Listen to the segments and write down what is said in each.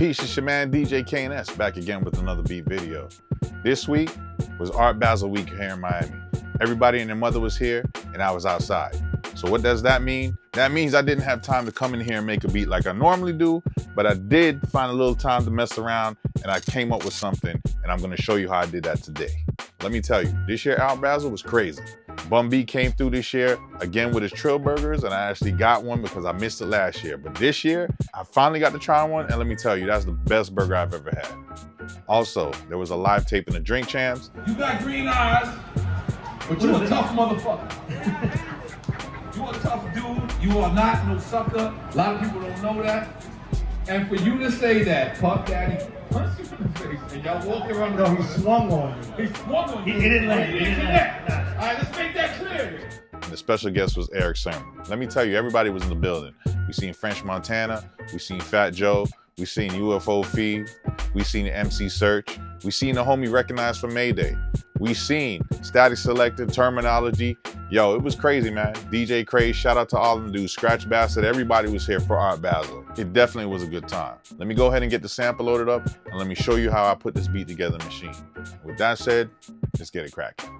Peace, it's your man DJ KNS back again with another beat video. This week was Art Basel week here in Miami. Everybody and their mother was here and I was outside. So what does that mean? That means I didn't have time to come in here and make a beat like I normally do, but I did find a little time to mess around and I came up with something and I'm gonna show you how I did that today. Let me tell you, this year Art Basel was crazy. Bum B came through this year again with his Trill Burgers, and I actually got one because I missed it last year. But this year, I finally got to try one, and let me tell you, that's the best burger I've ever had. Also, there was a live tape in the Drink Champs. You got green eyes, but you a tough motherfucker. You a tough dude. You are not no sucker. A lot of people don't know that. And for you to say that, Puff Daddy punched you in the face, and y'all walked around the No, he swung on you. He swung on you. He didn't land. He didn't connect. All right, let's make that clear. The special guest was Eric Sermon. Let me tell you, everybody was in the building. We seen French Montana, we seen Fat Joe, we seen UFO Feed, we seen MC Search, we seen the homie recognized from Mayday. We seen Static Selected, Terminology. Yo, it was crazy, man. DJ Craze, shout out to all of them dudes. Scratch Bastard, everybody was here for Art Basel. It definitely was a good time. Let me go ahead and get the sample loaded up and let me show you how I put this beat together in Maschine. With that said, let's get it cracking.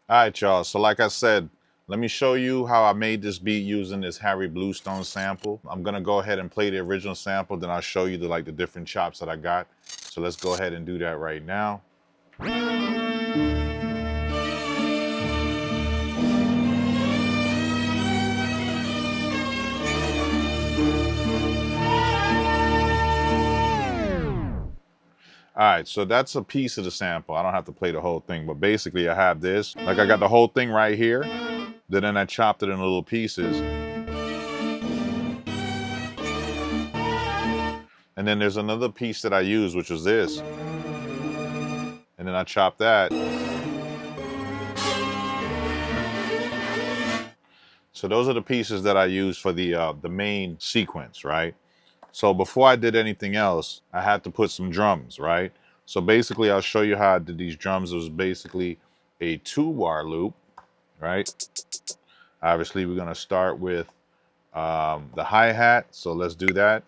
All right, y'all, so like I said, let me show you how I made this beat using this Harry Bluestone sample. I'm gonna go ahead and play the original sample, then I'll show you the different chops that I got. So let's go ahead and do that right now. All right, so that's a piece of the sample. I don't have to play the whole thing, but basically I have this. Like I got the whole thing right here, then I chopped it in little pieces. And then there's another piece that I used, which was this. And then I chopped that. So those are the pieces that I used for the main sequence, right? So before I did anything else, I had to put some drums, right? So basically, I'll show you how I did these drums. It was basically a 2-bar loop, right? Obviously, we're gonna start with the hi-hat, so let's do that.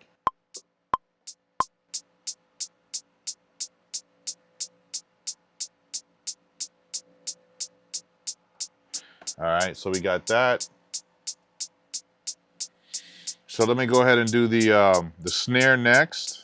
All right, so we got that. So let me go ahead and do the snare next.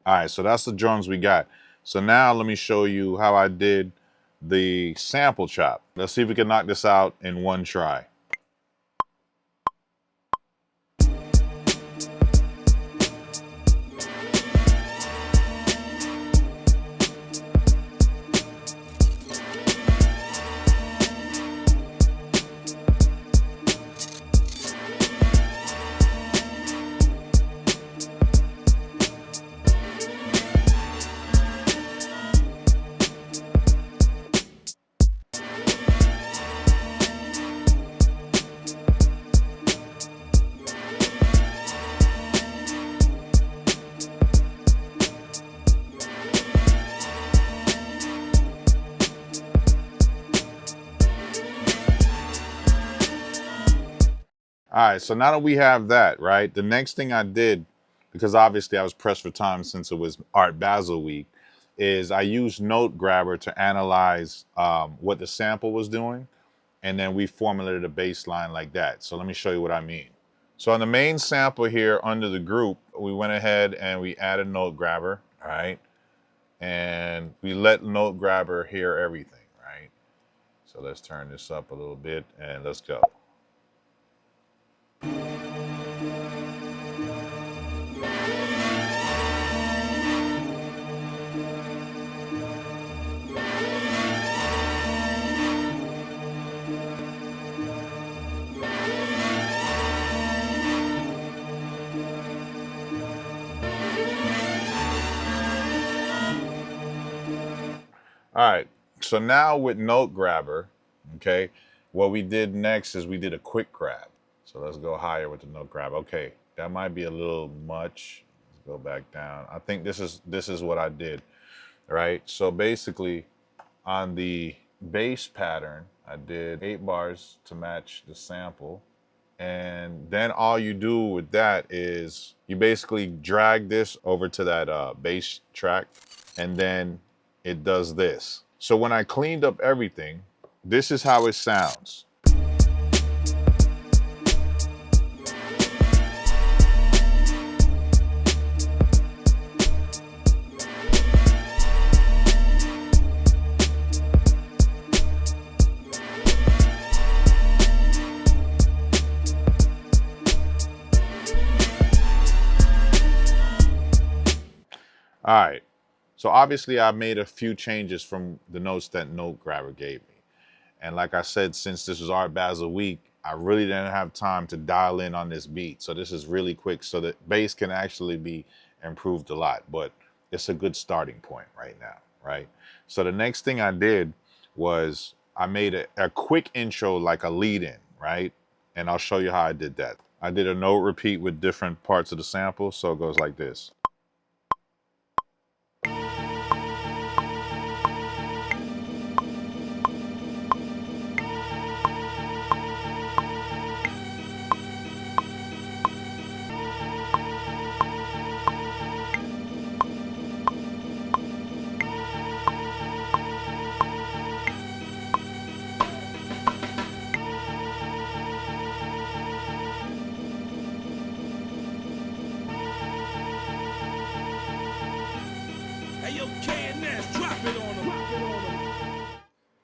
All right, so that's the drums we got. So now let me show you how I did the sample chop. Let's see if we can knock this out in one try. All right, so now that we have that, right, the next thing I did, because obviously I was pressed for time since it was Art Basel week, is I used Note Grabber to analyze what the sample was doing, and then we formulated a bass line like that. So let me show you what I mean. So on the main sample here under the group, we went ahead and we added Note Grabber, all right? And we let Note Grabber hear everything, right? So let's turn this up a little bit and let's go. All right, so now with Note Grabber, okay, what we did next is we did a quick grab. So let's go higher with the Note Grab. Okay, that might be a little much. Let's go back down. I think this is what I did, right? So basically on the bass pattern, I did 8 bars to match the sample. And then all you do with that is you basically drag this over to that bass track, and then it does this. So when I cleaned up everything, this is how it sounds. All right, so obviously I made a few changes from the notes that Note Grabber gave me. And like I said, since this was Art Basel week, I really didn't have time to dial in on this beat. So this is really quick so that bass can actually be improved a lot, but it's a good starting point right now, right? So the next thing I did was I made a quick intro, like a lead in, right? And I'll show you how I did that. I did a note repeat with different parts of the sample. So it goes like this.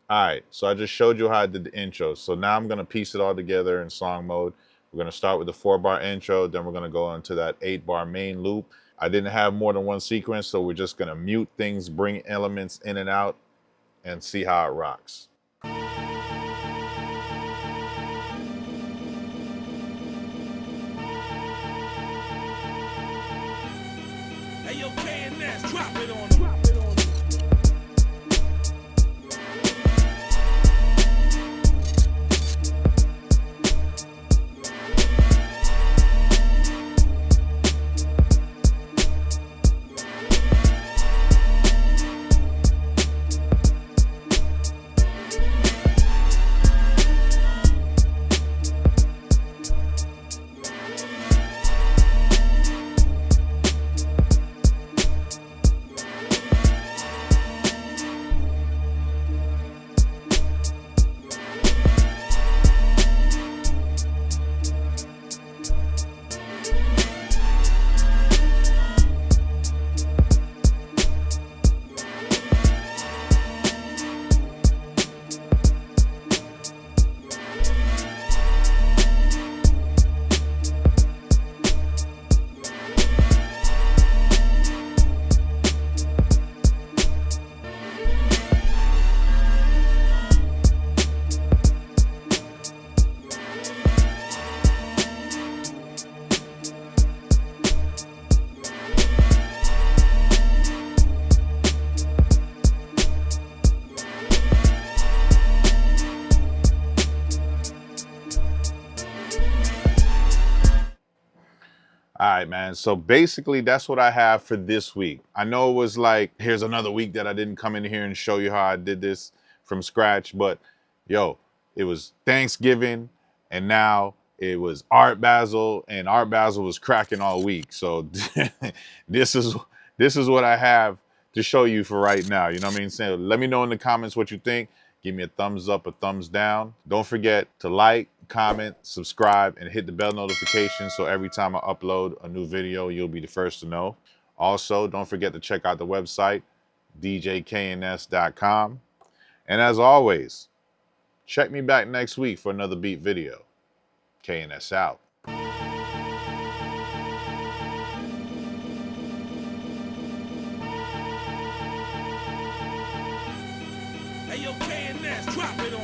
All right, so I just showed you how I did the intro. So now I'm gonna piece it all together in song mode. We're gonna start with the 4-bar intro, then we're gonna go into that 8-bar main loop. I didn't have more than one sequence, so we're just gonna mute things, bring elements in and out, and see how it rocks. Hey, yo, KNS, drop it on them. All right, man. So basically, that's what I have for this week. I know it was like, here's another week that I didn't come in here and show you how I did this from scratch. But, yo, it was Thanksgiving, and now it was Art Basel, and Art Basel was cracking all week. So this is what I have to show you for right now. You know what I mean? So let me know in the comments what you think. Give me a thumbs up, a thumbs down. Don't forget to like, comment, subscribe, and hit the bell notification so every time I upload a new video, you'll be the first to know. Also, don't forget to check out the website, djkns.com. And as always, check me back next week for another beat video. KNS out. Hey, yo, KNS, drop it on.